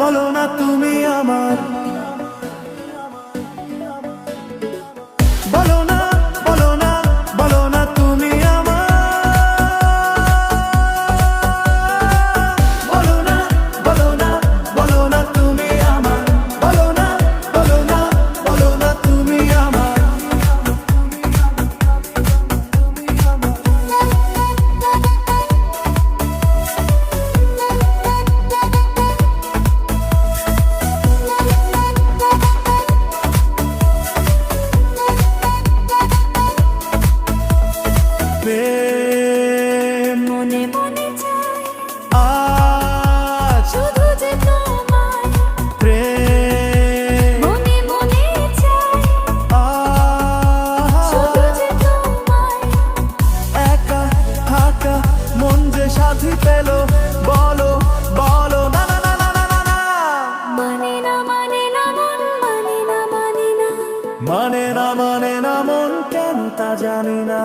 বলো না তুমি আমার, বলো না বলো না বলো না তুমি আমার, বলো না বলো না বলো না তুমি আমার, বলো না বলো না বলো না তুমি আমার। মনে মনে চাই আজ শুধু যে তোমায়, প্রেম মনে মনে চাই শুধু যে তোমায়। একা থাকা মন যে সাথী পেল, বলো বলো না না না না না না না। মানে না মানে না মন, মানে না মানে না, মানে না মন কেন তা জানি না।